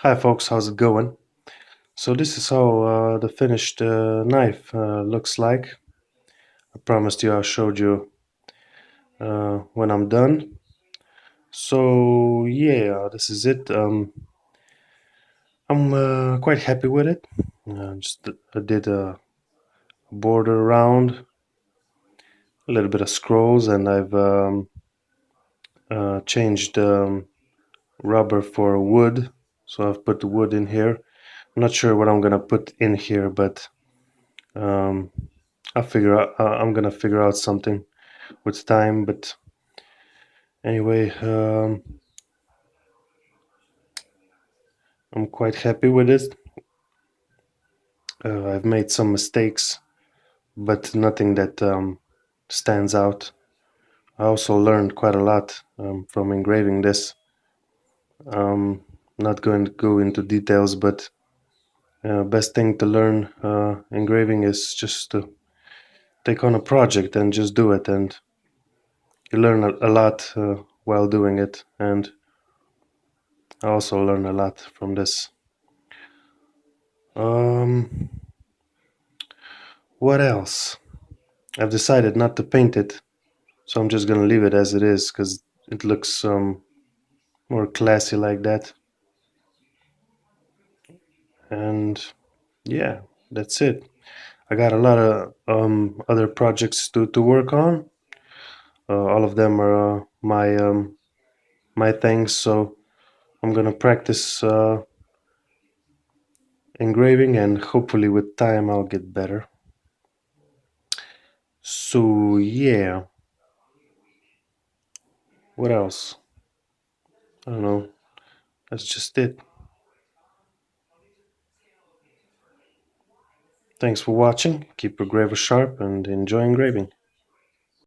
Hi folks, how's it going? So this is how the finished knife looks like. I promised you I showed you when I'm done. So yeah, this is it. I'm quite happy with it. Just I did a border around, a little bit of scrolls, and I've changed rubber for wood. So I've put the wood in here. I'm not sure what I'm gonna put in here, but um, I'm gonna figure out something with time. But anyway, I'm quite happy with it. I've made some mistakes, but nothing that stands out. I also learned quite a lot from engraving this. Um, Not going to go into details, but best thing to learn engraving is just to take on a project and just do it, and you learn a lot while doing it. And I also learned a lot from this. Um, what else? I've decided not to paint it, so I'm just gonna leave it as it is because it looks more classy like that. And yeah, that's it. I got a lot of other projects to work on. All of them are my things, so I'm gonna practice engraving, and hopefully with time I'll get better. So yeah, what else? I don't know. That's just it. Thanks for watching. Keep your graver sharp and enjoy engraving.